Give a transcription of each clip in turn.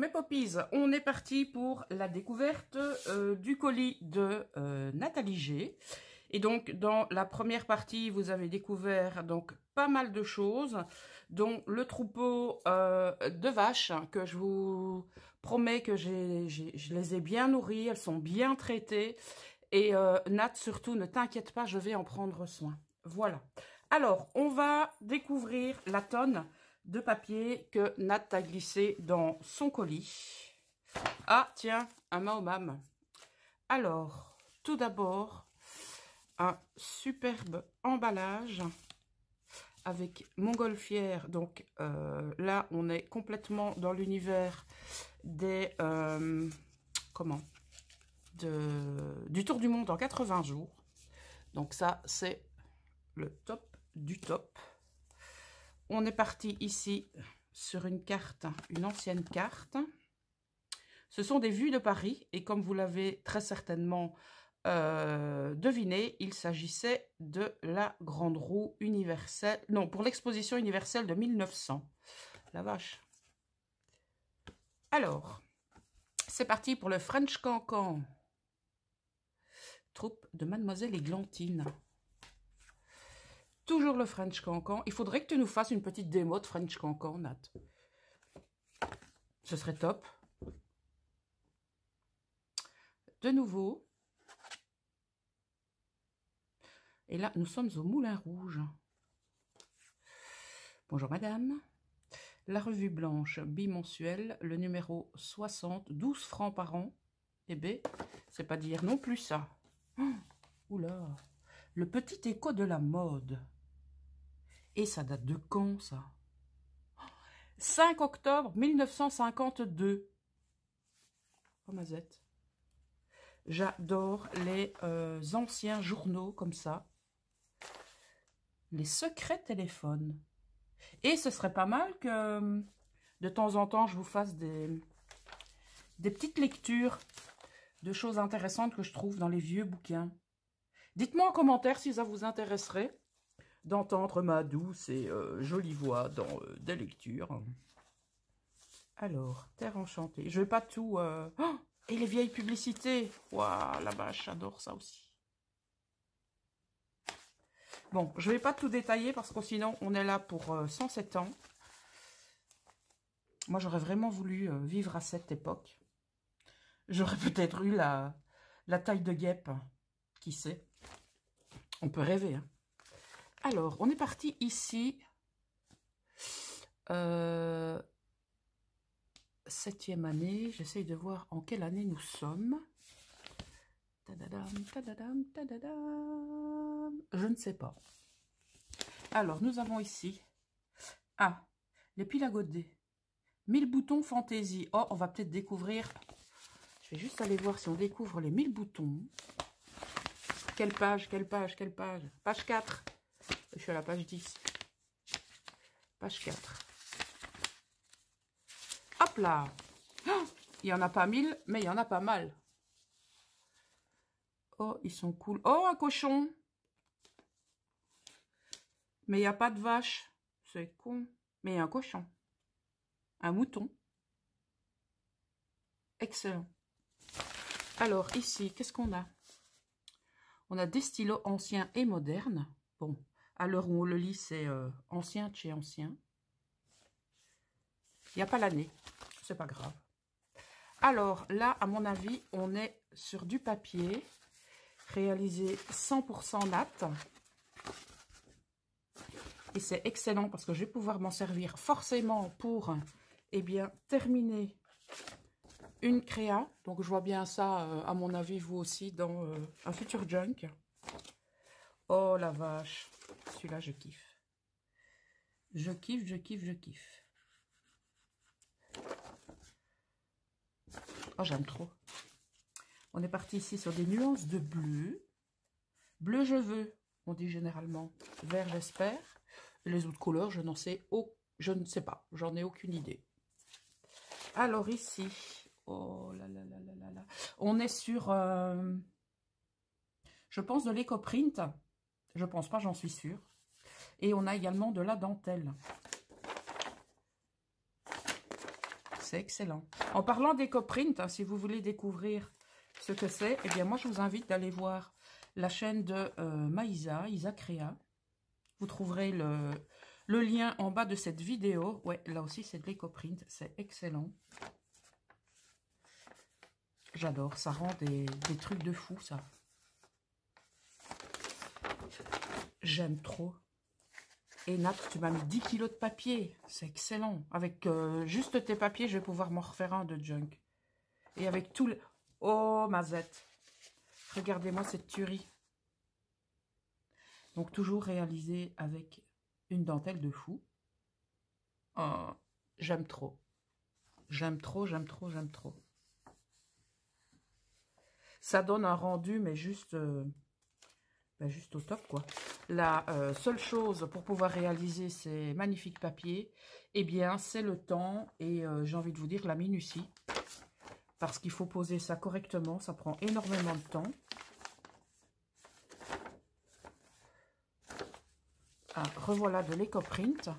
mes poppies, on est parti pour la découverte du colis de Nathalie G. Et donc, dans la première partie, vous avez découvert donc pas mal de choses, dont le troupeau de vaches, que je vous promets que je les ai bien nourries, elles sont bien traitées. Et Nat, surtout, ne t'inquiète pas, je vais en prendre soin. Voilà. Alors, on va découvrir la tonne de papier que Nat a glissé dans son colis. Ah, tiens, un Mahomam. Alors, tout d'abord, un superbe emballage avec montgolfière. Donc là, on est complètement dans l'univers des... du tour du monde en 80 jours. Donc ça, c'est le top du top. On est parti ici sur une carte, une ancienne carte. Ce sont des vues de Paris et comme vous l'avez très certainement deviné, il s'agissait de la Grande Roue universelle, non, pour l'exposition universelle de 1900. La vache. Alors, c'est parti pour le French Cancan. Troupe de Mademoiselle Églantine. Toujours le French Cancan. Il faudrait que tu nous fasses une petite démo de French Cancan, Nat. Ce serait top. De nouveau. Et là, nous sommes au Moulin Rouge. Bonjour madame. La revue blanche bimensuelle, le numéro 60, 12 francs par an. Eh bien, c'est pas dire non plus ça. Oh, oula. Le petit écho de la mode. Et ça date de quand, ça? 5 octobre 1952. Oh, mazette. J'adore les anciens journaux comme ça. Les secrets téléphones. Et ce serait pas mal que de temps en temps, je vous fasse des petites lectures de choses intéressantes que je trouve dans les vieux bouquins. Dites-moi en commentaire si ça vous intéresserait d'entendre ma douce et jolie voix dans des lectures. Alors, Terre enchantée. Je vais pas tout... Oh, et les vieilles publicités. Waouh, la vache, j'adore ça aussi. Bon, je vais pas tout détailler parce que sinon, on est là pour 107 ans. Moi, j'aurais vraiment voulu vivre à cette époque. J'aurais peut-être eu la taille de guêpe. Qui sait? On peut rêver, hein. Alors, on est parti ici. 7e année. J'essaye de voir en quelle année nous sommes. Tadadam, tadadam, tadadam. Je ne sais pas. Alors, nous avons ici... Ah, les piles à godet. 1000 boutons fantaisie. Oh, on va peut-être découvrir... Je vais juste aller voir si on découvre les 1000 boutons. Quelle page, quelle page, quelle page? Page 4. Je suis à la page 10. Page 4. Hop là. Oh, il n'y en a pas 1000, mais il y en a pas mal. Oh, ils sont cool. Oh, un cochon. Mais il n'y a pas de vache. C'est con. Mais il y a un cochon. Un mouton. Excellent. Alors, ici, qu'est-ce qu'on a? On a des stylos anciens et modernes. Bon, à l'heure où on le lit, c'est ancien de chez ancien. Il n'y a pas l'année. C'est pas grave. Alors, là, à mon avis, on est sur du papier réalisé 100% Nat. Et c'est excellent parce que je vais pouvoir m'en servir forcément pour, eh bien, terminer une créa. Donc, je vois bien ça, à mon avis, vous aussi, dans un futur junk. Oh, la vache. Celui-là, je kiffe. Je kiffe, je kiffe, je kiffe. Oh, j'aime trop. On est parti ici sur des nuances de bleu. Bleu, je veux, on dit généralement. Vert, j'espère. Et les autres couleurs, je n'en sais je ne sais pas. J'en ai aucune idée. Alors ici, oh là là là là là là. On est sur, je pense, de l'éco-print. Je pense pas, j'en suis sûre. Et on a également de la dentelle. c'est excellent. En parlant d'EcoPrint, hein, si vous voulez découvrir ce que c'est, eh bien moi je vous invite d'aller voir la chaîne de Maïsa, Isa Créa. Vous trouverez le lien en bas de cette vidéo. Ouais, là aussi c'est de l'EcoPrint, c'est excellent. J'adore, ça rend des trucs de fou, ça. J'aime trop. Et Nat, tu m'as mis 10 kilos de papier. C'est excellent. Avec juste tes papiers, je vais pouvoir m'en refaire un de junk. Et avec tout le... Oh, Mazette. Regardez-moi cette tuerie. Donc, toujours réalisé avec une dentelle de fou. Oh, j'aime trop. J'aime trop, j'aime trop, j'aime trop. Ça donne un rendu, mais juste, juste au top, quoi. La seule chose pour pouvoir réaliser ces magnifiques papiers, eh bien, c'est le temps et j'ai envie de vous dire la minutie. Parce qu'il faut poser ça correctement, ça prend énormément de temps. Ah, revoilà de l'EcoPrint.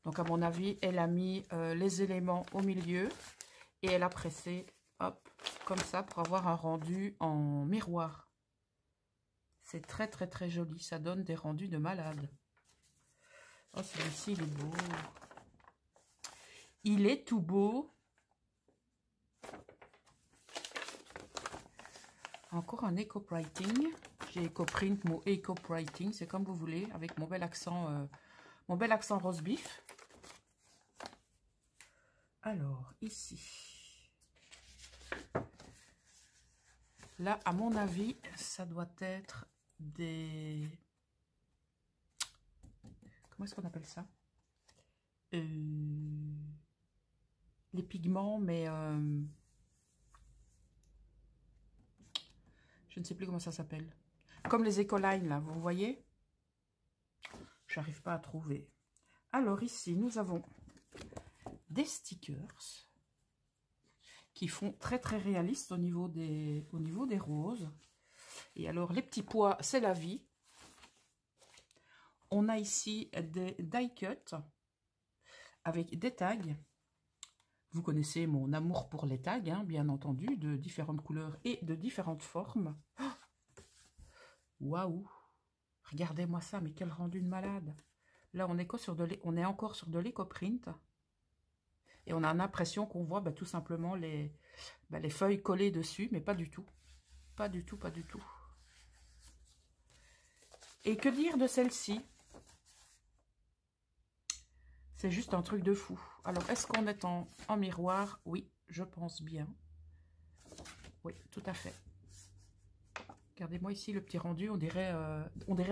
Donc, à mon avis, elle a mis les éléments au milieu et elle a pressé, hop, comme ça, pour avoir un rendu en miroir. C'est très, très, très joli. Ça donne des rendus de malade. Oh, celui-ci, il est beau. Il est tout beau. Encore un EcoWriting. J'ai EcoPrint, mot EcoWriting, c'est comme vous voulez, avec mon bel accent rose beef. Alors, ici. Là, à mon avis, ça doit être des... Comment est-ce qu'on appelle ça? Les pigments, mais... je ne sais plus comment ça s'appelle. Comme les Ecoline, là, vous voyez? J'arrive pas à trouver. Alors, ici, nous avons des stickers qui font très, très réalistes au niveau des roses. Et alors, les petits pois, c'est la vie. On a ici des die cuts avec des tags. Vous connaissez mon amour pour les tags, hein, bien entendu, de différentes couleurs et de différentes formes. Waouh! Regardez-moi ça, mais quel rendu de malade! Là, on est encore sur de l'EcoPrint. Et on a l'impression qu'on voit tout simplement les feuilles collées dessus, mais pas du tout. Pas du tout, pas du tout. Et que dire de celle-ci? C'est juste un truc de fou. Alors, est-ce qu'on est en miroir? Oui, je pense bien. Oui, tout à fait. Regardez-moi ici le petit rendu, on dirait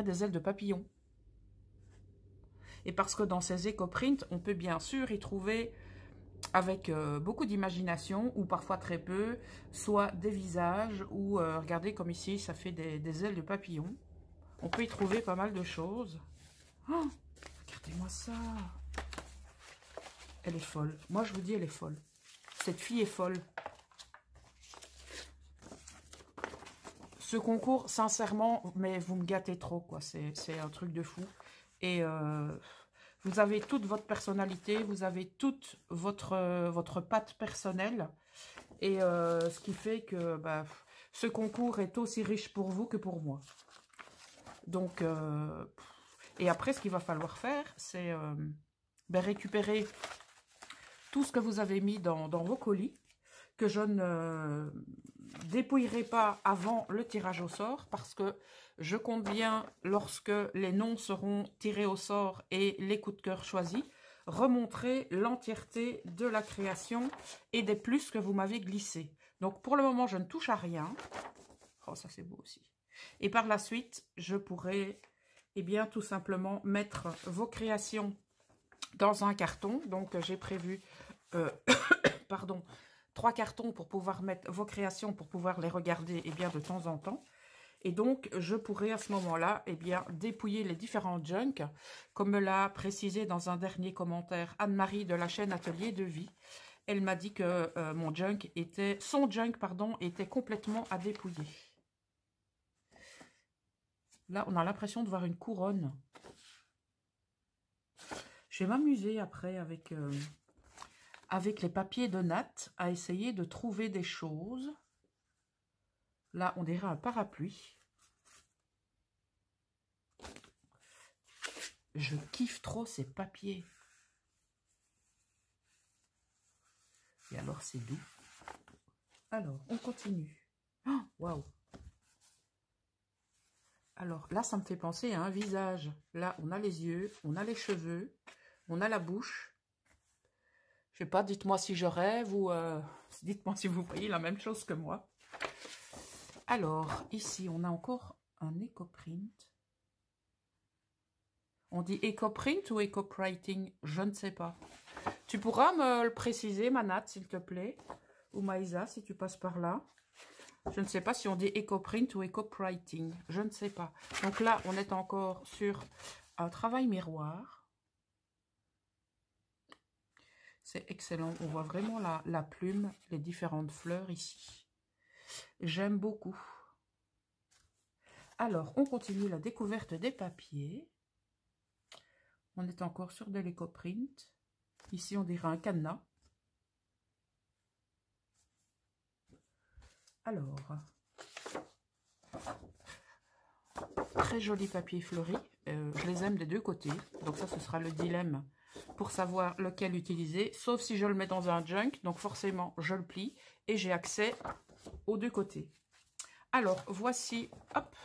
des ailes de papillon. Et parce que dans ces EcoPrint, on peut bien sûr y trouver, avec beaucoup d'imagination, ou parfois très peu, soit des visages, ou regardez comme ici, ça fait des ailes de papillon. On peut y trouver pas mal de choses. Oh, regardez-moi ça. Elle est folle. Moi, je vous dis, elle est folle. Cette fille est folle. Ce concours, sincèrement, mais vous me gâtez trop, quoi. C'est un truc de fou. Et vous avez toute votre personnalité, vous avez toute votre patte personnelle. Et ce qui fait que ce concours est aussi riche pour vous que pour moi. Donc, et après, ce qu'il va falloir faire, c'est récupérer tout ce que vous avez mis dans vos colis, que je ne dépouillerai pas avant le tirage au sort, parce que je compte bien, lorsque les noms seront tirés au sort et les coups de cœur choisis, remontrer l'entièreté de la création et des plus que vous m'avez glissés. Donc pour le moment, je ne touche à rien. Oh, ça c'est beau aussi. Et par la suite, je pourrai tout simplement mettre vos créations dans un carton. Donc j'ai prévu pardon, 3 cartons pour pouvoir mettre vos créations, pour pouvoir les regarder de temps en temps. Et donc, je pourrai à ce moment-là dépouiller les différents junks, comme me l'a précisé dans un dernier commentaire Anne-Marie de la chaîne Atelier de Vie. Elle m'a dit que son junk était complètement à dépouiller. Là, on a l'impression de voir une couronne. Je vais m'amuser après avec avec les papiers de Nat, à essayer de trouver des choses. Là, on dirait un parapluie. Je kiffe trop ces papiers. Et alors, c'est doux. Alors, on continue. Oh, waouh! Alors, là, ça me fait penser à un visage. Là, on a les yeux, on a les cheveux, on a la bouche. Je sais pas, dites-moi si je rêve ou dites-moi si vous voyez la même chose que moi. Alors, ici, on a encore un éco-print. On dit éco-print ou éco-writing? Je ne sais pas. Tu pourras me le préciser, Manat, s'il te plaît? Ou Maïsa, si tu passes par là. Je ne sais pas si on dit éco-print ou éco-writing. Je ne sais pas. Donc là, on est encore sur un travail miroir. C'est excellent. On voit vraiment la plume, les différentes fleurs ici. J'aime beaucoup. Alors, on continue la découverte des papiers. On est encore sur de l'éco-print. Ici, on dirait un cadenas. Alors, très joli papier fleuri. Je les aime des deux côtés. Donc ça, ce sera le dilemme pour savoir lequel utiliser. Sauf si je le mets dans un junk. Donc forcément, je le plie et j'ai accès aux deux côtés. Alors, voici hop,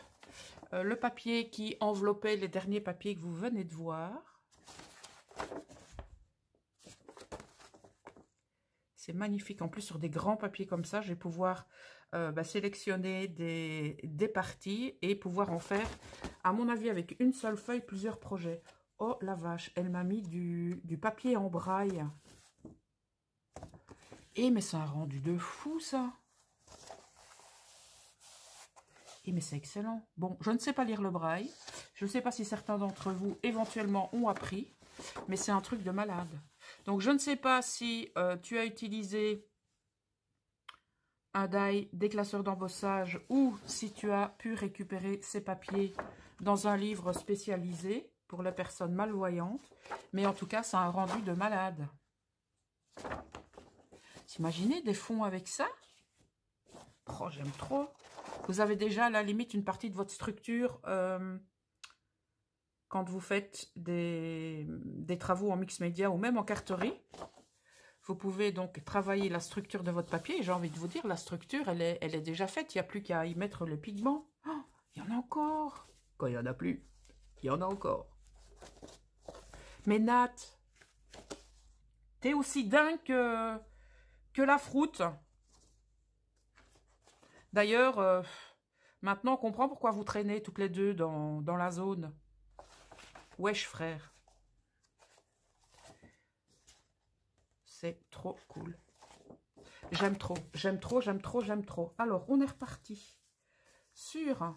le papier qui enveloppait les derniers papiers que vous venez de voir. C'est magnifique. En plus, sur des grands papiers comme ça, je vais pouvoir sélectionner des parties et pouvoir en faire, à mon avis, avec une seule feuille, plusieurs projets. Oh la vache, elle m'a mis du papier en braille. Et mais c'est un rendu de fou, ça. Et mais c'est excellent. Bon, je ne sais pas lire le braille. Je ne sais pas si certains d'entre vous, éventuellement, ont appris. Mais c'est un truc de malade. Donc, je ne sais pas si tu as utilisé un die déclasseur d'embossage ou si tu as pu récupérer ces papiers dans un livre spécialisé pour les personnes malvoyantes. Mais en tout cas, c'est un rendu de malade. Imaginez des fonds avec ça? Oh, j'aime trop. Vous avez déjà à la limite une partie de votre structure quand vous faites des travaux en mix média ou même en carterie. Vous pouvez donc travailler la structure de votre papier. Et j'ai envie de vous dire, la structure, elle est déjà faite. Il n'y a plus qu'à y mettre le pigment. Oh, il y en a encore. Quand il n'y en a plus, il y en a encore. Mais Nat, t'es aussi dingue que la froute. D'ailleurs, maintenant on comprend pourquoi vous traînez toutes les deux dans la zone. Wesh frère. C'est trop cool. J'aime trop, j'aime trop, j'aime trop, j'aime trop. Alors, on est reparti sur...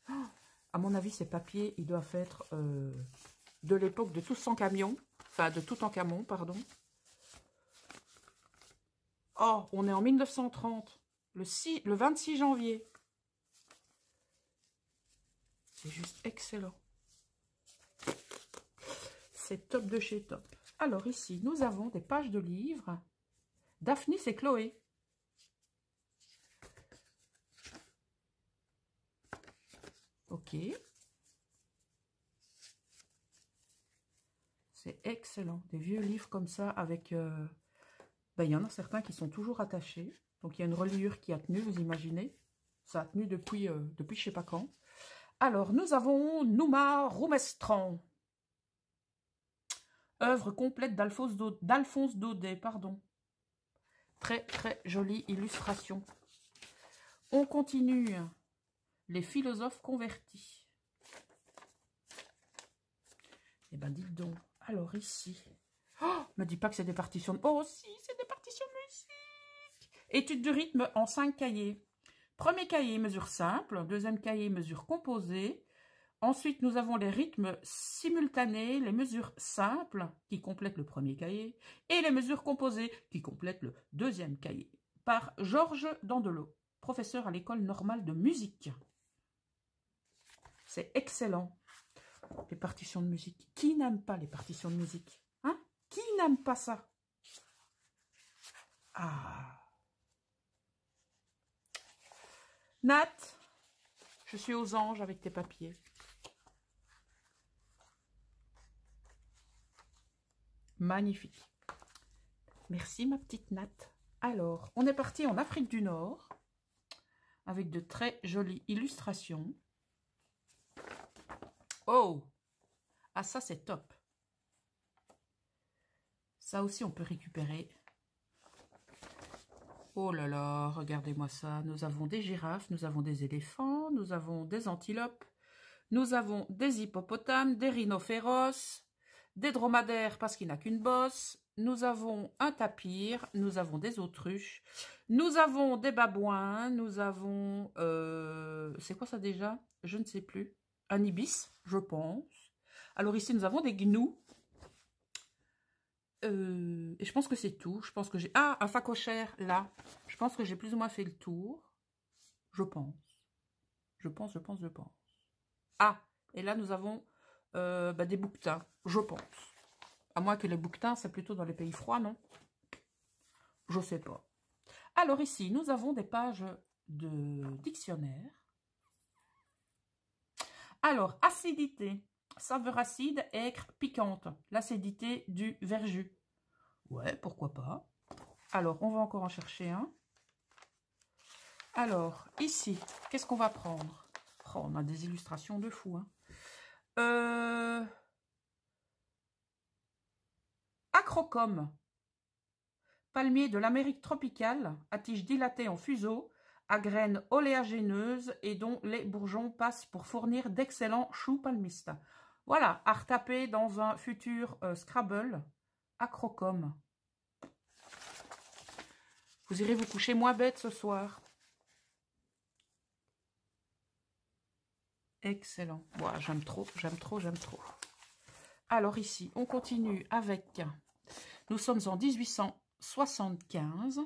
Oh, à mon avis, ces papiers, ils doivent être de l'époque de Tous en camion. Enfin, de Toutankhamon, pardon. Oh, on est en 1930. Le 26 janvier. C'est juste excellent. C'est top de chez top. Alors ici, nous avons des pages de livres. Daphnis et Chloé. Ok. C'est excellent. Des vieux livres comme ça avec... il y en a certains qui sont toujours attachés. Donc il y a une reliure qui a tenu, vous imaginez. Ça a tenu depuis je sais pas quand. Alors, nous avons Nouma Roumestran. Œuvre complète d'Alphonse Daudet, pardon. Très, très jolie illustration. On continue. Les philosophes convertis. Eh ben, dites donc. Alors, ici. Oh, me dis pas que c'est des partitions. Oh, si, c'est des partitions de musique. Étude de rythme en 5 cahiers. Premier cahier, mesure simple. Deuxième cahier, mesure composée. Ensuite, nous avons les rythmes simultanés, les mesures simples qui complètent le premier cahier et les mesures composées qui complètent le deuxième cahier. Par Georges Dandelot, professeur à l'école normale de musique. C'est excellent. Les partitions de musique. Qui n'aime pas les partitions de musique? Hein? Qui n'aime pas ça? Ah. Nat, je suis aux anges avec tes papiers. Magnifique. Merci ma petite Nat. Alors, on est parti en Afrique du Nord avec de très jolies illustrations. Oh! Ah, ça c'est top. Ça aussi on peut récupérer. Oh là là, regardez-moi ça. Nous avons des girafes, nous avons des éléphants, nous avons des antilopes, nous avons des hippopotames, des rhinocéros, des dromadaires parce qu'il n'a qu'une bosse, nous avons un tapir, nous avons des autruches, nous avons des babouins, nous avons... c'est quoi ça déjà? Je ne sais plus. Un ibis, je pense. Alors ici, nous avons des gnous. Et je pense que c'est tout. Je pense que j'ai... Ah, un phacochère, là. Je pense que j'ai plus ou moins fait le tour. Je pense. Je pense. Ah, et là, nous avons des bouquetins. Je pense. À moins que les bouquetins, c'est plutôt dans les pays froids, non? Je sais pas. Alors ici, nous avons des pages de dictionnaire. Alors, acidité. Saveur acide, aigre, piquante. L'acidité du verjus. Ouais, pourquoi pas. Alors, on va encore en chercher un. Alors, ici, qu'est-ce qu'on va prendre? Oh, on a des illustrations de fou. Hein. Acrocome. Palmier de l'Amérique tropicale, à tiges dilatées en fuseau, à graines oléagineuses et dont les bourgeons passent pour fournir d'excellents choux palmistes. Voilà, à retaper dans un futur Scrabble. Acrocome. Vous irez vous coucher moins bête ce soir. Excellent. Wow, j'aime trop. Alors ici, on continue avec... Nous sommes en 1875.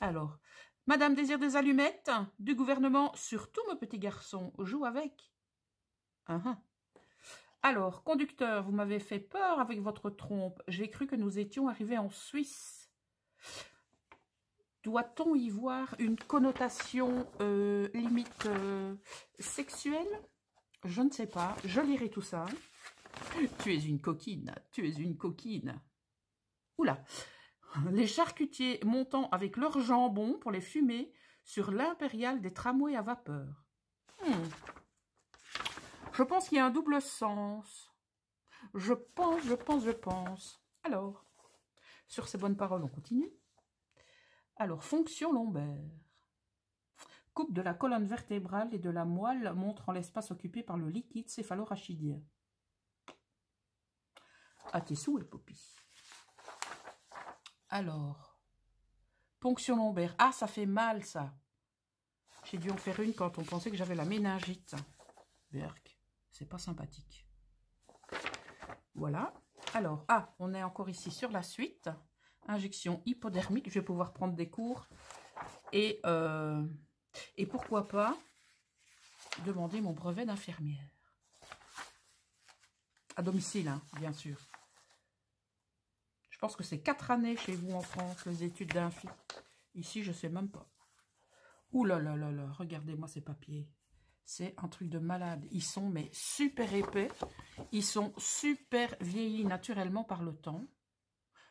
Alors, Madame désire des allumettes du gouvernement, surtout mon petit garçon, joue avec. Alors, conducteur, vous m'avez fait peur avec votre trompe. J'ai cru que nous étions arrivés en Suisse. Doit-on y voir une connotation limite sexuelle? Je ne sais pas. Je lirai tout ça. Tu es une coquine. Oula. Les charcutiers montant avec leur jambon pour les fumer sur l'impériale des tramways à vapeur. Je pense qu'il y a un double sens. Je pense. Alors, sur ces bonnes paroles, on continue. Alors, fonction lombaire. Coupe de la colonne vertébrale et de la moelle montrant l'espace occupé par le liquide céphalorachidien. À tes souhaits, Poppy. Alors, ponction lombaire. Ah, ça fait mal, ça. J'ai dû en faire une quand on pensait que j'avais la méningite. Berk, c'est pas sympathique. Voilà. Alors, on est encore ici sur la suite. Injection hypodermique. Je vais pouvoir prendre des cours. Et pourquoi pas demander mon brevet d'infirmière. À domicile, hein, bien sûr. Je pense que c'est 4 années chez vous en France, les études d'infi. Ici, je ne sais même pas. Ouh là là là là, regardez-moi ces papiers. C'est un truc de malade. Ils sont mais super épais. Ils sont super vieillis naturellement par le temps.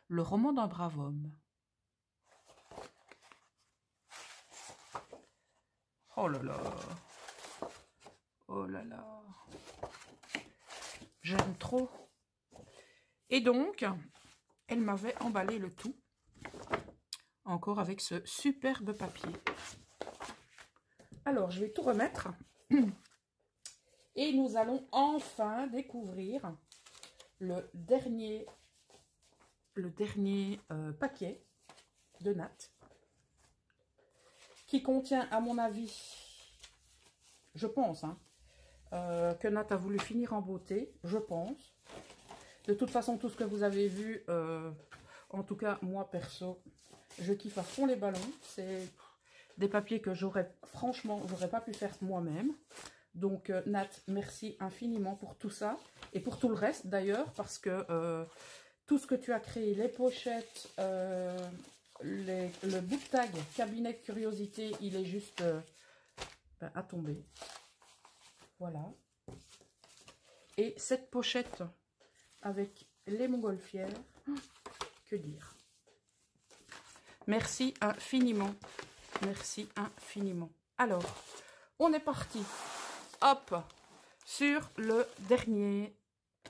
Le roman d'un brave homme. Oh là là. Oh là là. J'aime trop. Et donc, elle m'avait emballé le tout. Encore avec ce superbe papier. Alors, je vais tout remettre. Et nous allons enfin découvrir le dernier paquet de Nat. Qui contient, à mon avis, je pense, hein, que Nat a voulu finir en beauté, je pense. De toute façon, tout ce que vous avez vu, en tout cas, moi, perso, je kiffe à fond les ballons. C'est des papiers que franchement, j'aurais pas pu faire moi-même. Donc, Nat, merci infiniment pour tout ça. Et pour tout le reste, d'ailleurs, parce que tout ce que tu as créé, les pochettes, le book tag cabinet de curiosité, il est juste à tomber. Voilà. Et cette pochette avec les montgolfières, que dire? Merci infiniment. Merci infiniment. Alors, on est parti. Hop, sur le dernier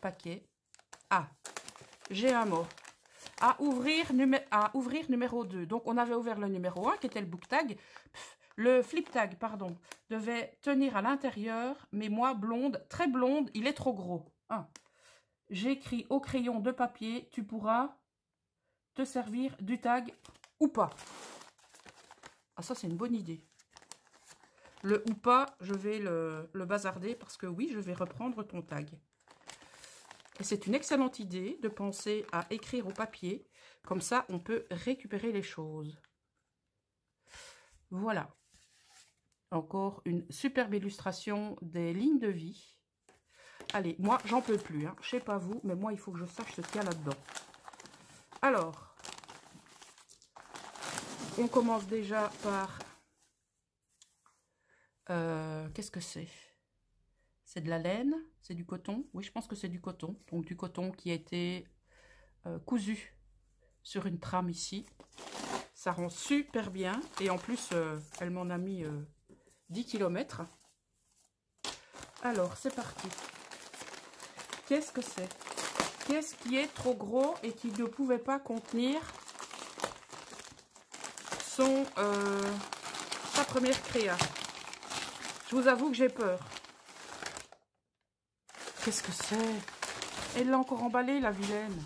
paquet. Ah, j'ai un mot. À ouvrir numéro 2. Donc, on avait ouvert le numéro 1, qui était le book tag. Le flip tag, pardon, devait tenir à l'intérieur. Mais moi, blonde, très blonde, il est trop gros. J'écris au crayon de papier, tu pourras te servir du tag ou pas. Ah, ça, c'est une bonne idée. Le ou pas, je vais le bazarder parce que oui, je vais reprendre ton tag. Et c'est une excellente idée de penser à écrire au papier. Comme ça, on peut récupérer les choses. Voilà. Encore une superbe illustration des lignes de vie. Allez, moi, j'en peux plus. Hein. Je sais pas vous, mais moi, il faut que je sache ce qu'il y a là-dedans. Alors, on commence déjà par... qu'est-ce que c'est? C'est de la laine? C'est du coton? Oui, je pense que c'est du coton. Donc, du coton qui a été cousu sur une trame ici. Ça rend super bien. Et en plus, elle m'en a mis 10 km. Alors, c'est parti. Qu'est-ce que c'est? Qu'est-ce qui est trop gros et qui ne pouvait pas contenir sa première créa? Je vous avoue que j'ai peur. Qu'est-ce que c'est? Elle l'a encore emballé, la vilaine.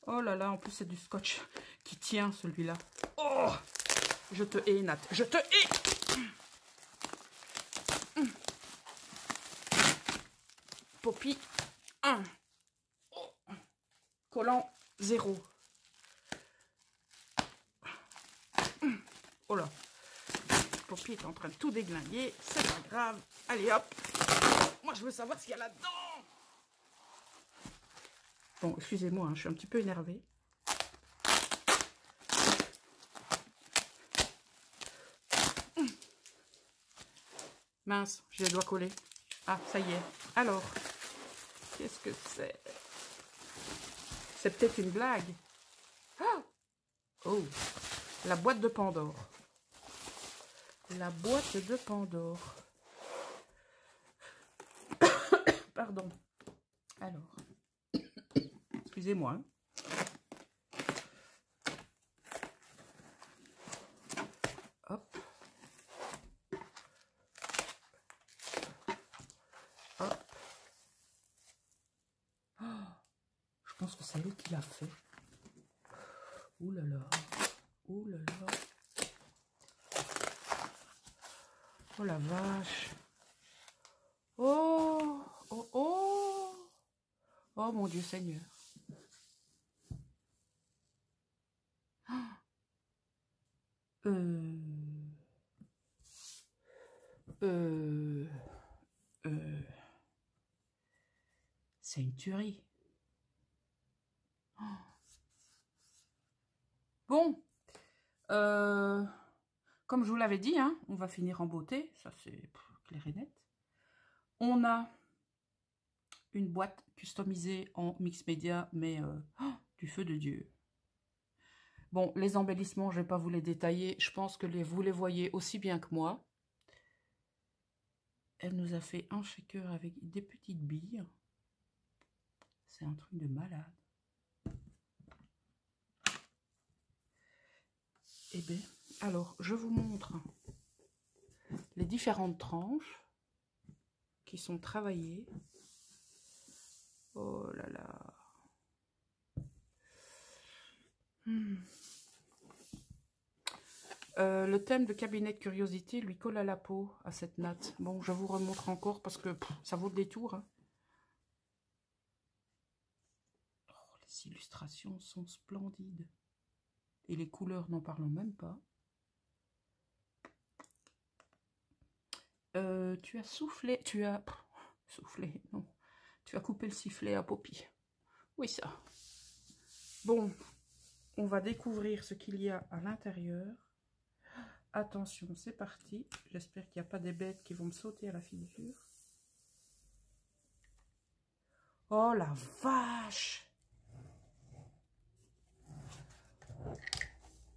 Oh là là, en plus c'est du scotch qui tient celui-là. Oh, je te hais, Nat. Je te hais. Poppy 1. Oh. Collant 0. Oh là. Poppy est en train de tout déglinguer. C'est pas grave. Allez hop. Moi je veux savoir ce qu'il y a là-dedans. Bon, excusez-moi, hein, je suis un petit peu énervée. Mince, je les dois coller. Ah, ça y est. Alors, qu'est-ce que c'est? C'est peut-être une blague. Oh, la boîte de Pandore. La boîte de Pandore. Pardon. Alors, excusez-moi. Hein. Hop. Hop. Oh, je pense que c'est elle qui l'a fait. Ouh là là. Ouh là là. Oh la vache. Oh. Oh oh. Oh mon Dieu Seigneur. C'est une tuerie. Bon, comme je vous l'avais dit, hein, on va finir en beauté, ça c'est clair et net. On a une boîte customisée en mix média, mais du feu de Dieu. Bon, les embellissements, je ne vais pas vous les détailler, je pense que vous les voyez aussi bien que moi. Elle nous a fait un shaker avec des petites billes. C'est un truc de malade. Eh bien, alors, je vous montre les différentes tranches qui sont travaillées. Oh là là. Le thème de cabinet de curiosité lui colle à la peau, à cette natte. Bon, je vous remontre encore parce que ça vaut le détour. Hein. Oh, les illustrations sont splendides. Et les couleurs, n'en parlons même pas. Tu as soufflé, soufflé, non. Tu as coupé le sifflet à Poppy. Oui, ça. Bon, on va découvrir ce qu'il y a à l'intérieur. Attention, c'est parti. J'espère qu'il n'y a pas des bêtes qui vont me sauter à la figure. Oh la vache!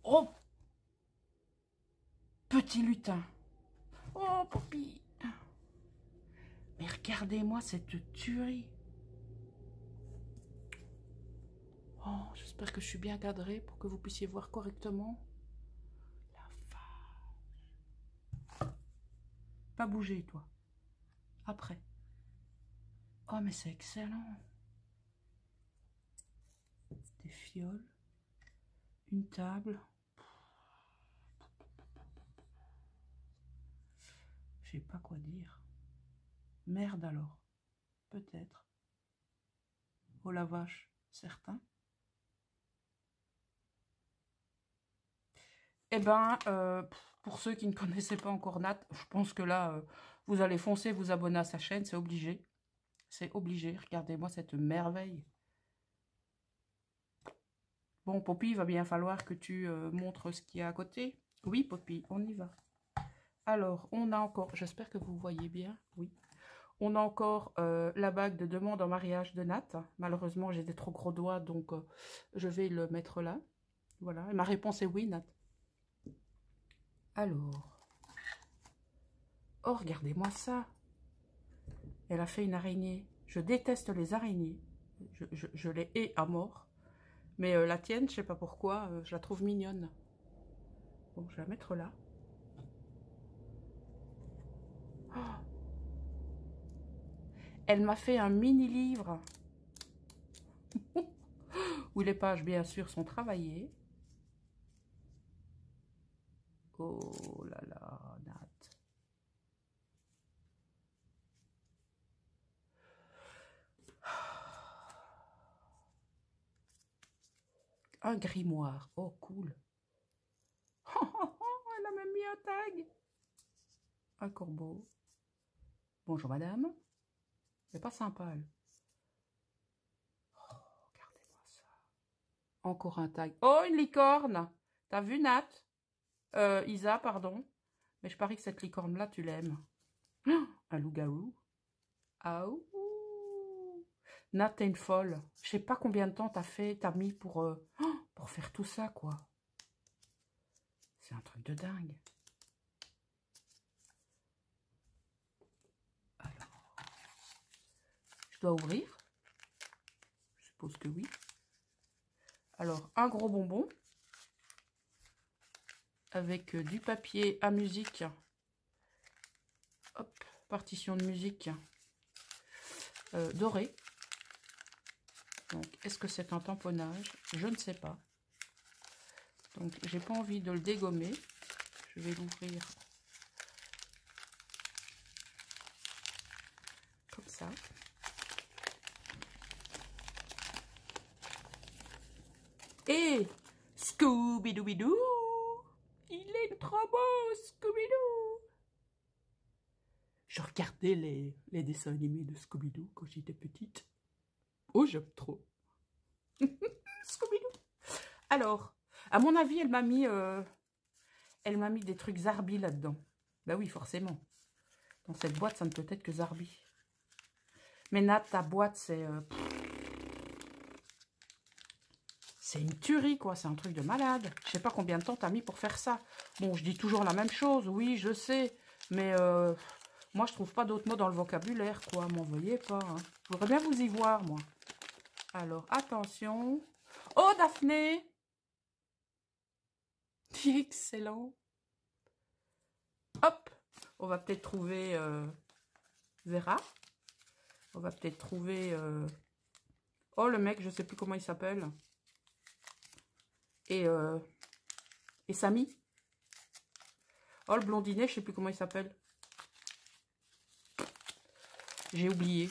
Oh! Petit lutin. Oh, Poppy! Mais regardez-moi cette tuerie. Oh, j'espère que je suis bien cadrée pour que vous puissiez voir correctement. La vache. Pas bouger, toi. Après. Oh, mais c'est excellent. Des fioles. Une table. Je sais pas quoi dire. Merde alors. Peut-être. Oh la vache. Certain. Eh ben, pour ceux qui ne connaissaient pas encore Nat, je pense que là, vous allez foncer, vous abonner à sa chaîne, c'est obligé. C'est obligé. Regardez-moi cette merveille. Bon, Poppy, il va bien falloir que tu montres ce qu'il y a à côté. Oui, Poppy, on y va. Alors, on a encore, j'espère que vous voyez bien, oui. On a encore la bague de demande en mariage de Nat. Malheureusement, j'ai des trop gros doigts, donc je vais le mettre là. Voilà, et ma réponse est oui, Nat. Alors, oh, regardez-moi ça. Elle a fait une araignée. Je déteste les araignées. Je les hais à mort. Mais la tienne, je sais pas pourquoi, je la trouve mignonne. Bon, je vais la mettre là. Oh, elle m'a fait un mini-livre. Où les pages, bien sûr, sont travaillées. Oh là là, Nat. Un grimoire. Oh, cool. Elle a même mis un tag. Un corbeau. Bonjour, madame. C'est pas sympa, elle. Oh, regardez-moi ça. Encore un tag. Oh, une licorne. T'as vu, Nat? Isa, pardon. Mais je parie que cette licorne-là, tu l'aimes. Un loup-garou. Ah, ouh. Nat, t'es une folle. Je sais pas combien de temps t'as mis pour faire tout ça, quoi. C'est un truc de dingue. Alors, je dois ouvrir. Je suppose que oui. Alors, un gros bonbon. Avec du papier à musique. Hop, partition de musique dorée. Donc, est-ce que c'est un tamponnage? Je ne sais pas. Donc, j'ai pas envie de le dégommer. Je vais l'ouvrir comme ça. Et Scooby-Doo! Il est trop beau, Scooby-Doo! Je regardais les dessins animés de Scooby-Doo quand j'étais petite. Oh, j'aime trop. Scooby-Doo! Alors, à mon avis, elle m'a mis des trucs Zarbi là-dedans. Bah oui, forcément. Dans cette boîte, ça ne peut être que Zarbi. Mais Nat, ta boîte, c'est une tuerie, quoi. C'est un truc de malade. Je sais pas combien de temps t'as mis pour faire ça. Bon, je dis toujours la même chose. Oui, je sais. Mais moi, je trouve pas d'autres mots dans le vocabulaire, quoi. M'en veuillez pas. Hein. Je voudrais bien vous y voir, moi. Alors, attention. Oh, Daphné! Excellent. Hop, on va peut-être trouver Vera. On va peut-être trouver... Oh, le mec, je sais plus comment il s'appelle. Et Samy. Oh, le blondinet, je sais plus comment il s'appelle. J'ai oublié.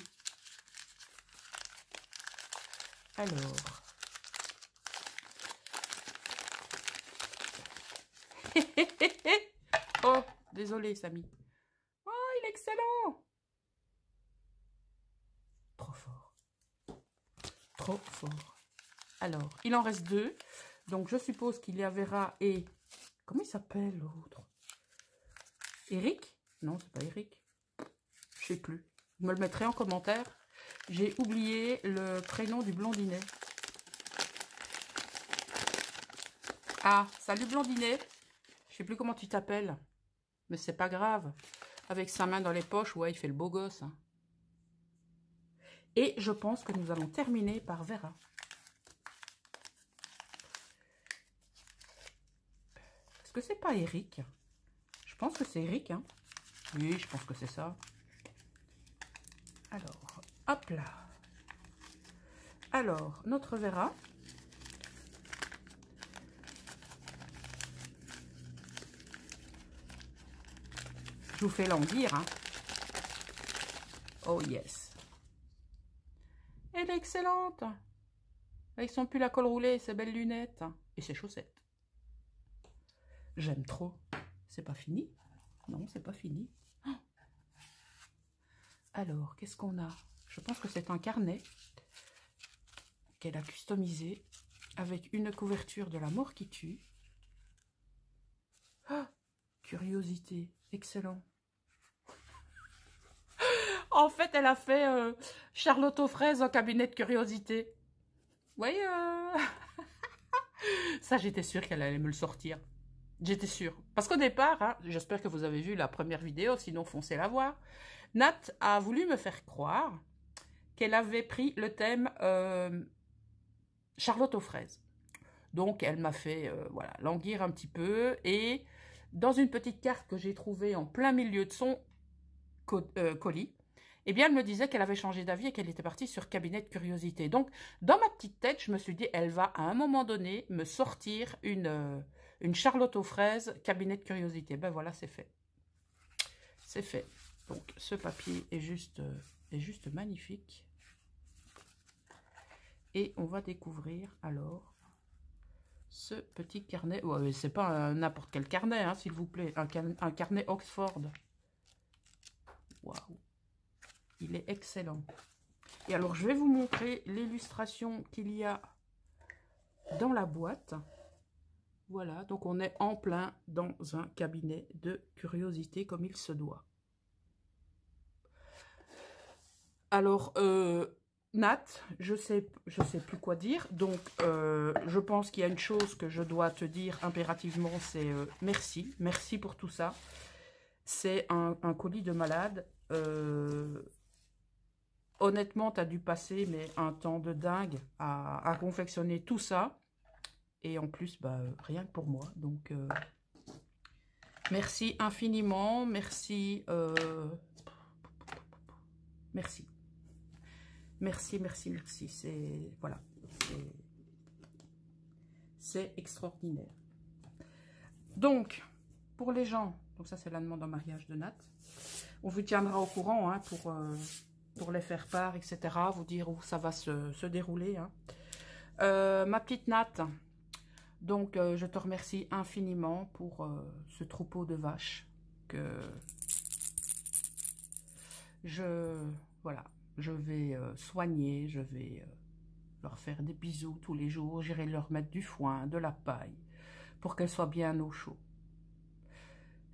Alors... Oh, désolé, Samy. Oh, il est excellent. Trop fort. Trop fort. Alors, il en reste 2. Donc, je suppose qu'il y a Vera et... Comment il s'appelle l'autre? Eric? Non, c'est pas Eric. Je sais plus. Vous me le mettrez en commentaire. J'ai oublié le prénom du blondinet. Ah, salut blondinet. Je sais plus comment tu t'appelles. Mais c'est pas grave. Avec sa main dans les poches, ouais, il fait le beau gosse. Hein. Et je pense que nous allons terminer par Vera. Est-ce que c'est pas Eric? Je pense que c'est Eric. Hein. Oui, je pense que c'est ça. Alors, hop là. Alors, notre Vera. Je vous fais languir. Hein. Oh yes. Elle est excellente. Avec son pull à col roulé, ses belles lunettes et ses chaussettes. J'aime trop. C'est pas fini? Non, c'est pas fini. Oh. Alors, qu'est-ce qu'on a? Je pense que c'est un carnet qu'elle a customisé avec une couverture de La Mort qui tue. Oh, curiosité, excellent. En fait, elle a fait Charlotte aux fraises en cabinet de curiosité. Vous voyez ça, j'étais sûre qu'elle allait me le sortir. J'étais sûre. Parce qu'au départ, hein, j'espère que vous avez vu la première vidéo, sinon foncez la voir. Nat a voulu me faire croire qu'elle avait pris le thème Charlotte aux fraises. Donc, elle m'a fait voilà, languir un petit peu. Et dans une petite carte que j'ai trouvée en plein milieu de son colis, eh bien, elle me disait qu'elle avait changé d'avis et qu'elle était partie sur cabinet de curiosité. Donc, dans ma petite tête, je me suis dit, elle va à un moment donné me sortir une Charlotte aux fraises cabinet de curiosité. Ben voilà, c'est fait. C'est fait. Donc, ce papier est juste magnifique. Et on va découvrir alors ce petit carnet. Ouais, c'est pas n'importe quel carnet, hein, s'il vous plaît. Un carnet Oxford. Waouh. Il est excellent. Et alors, je vais vous montrer l'illustration qu'il y a dans la boîte. Voilà, donc on est en plein dans un cabinet de curiosité comme il se doit. Alors, Nat, je sais plus quoi dire. Donc, je pense qu'il y a une chose que je dois te dire impérativement, c'est merci. Merci pour tout ça. C'est un colis de malade. Honnêtement, tu as dû passer un temps de dingue à confectionner tout ça. Et en plus, bah, rien que pour moi. Donc, merci infiniment. Merci. Merci. Merci, merci, merci. C'est... Voilà. C'est extraordinaire. Donc, pour les gens... Donc ça, c'est la demande en mariage de Nat. On vous tiendra au courant hein, pour les faire part, etc. Vous dire où ça va se dérouler. Hein. Ma petite Nat... Donc, je te remercie infiniment pour ce troupeau de vaches que voilà, je vais soigner, je vais leur faire des bisous tous les jours, j'irai leur mettre du foin, de la paille, pour qu'elles soient bien au chaud.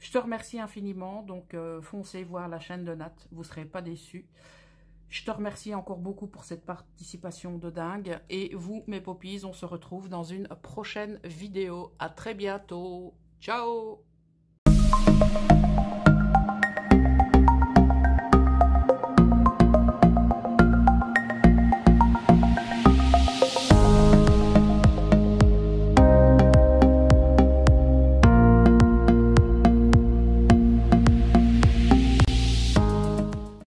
Je te remercie infiniment, donc foncez voir la chaîne de Nat, vous ne serez pas déçus. Je te remercie encore beaucoup pour cette participation de dingue. Et vous, mes poppies, on se retrouve dans une prochaine vidéo. À très bientôt. Ciao!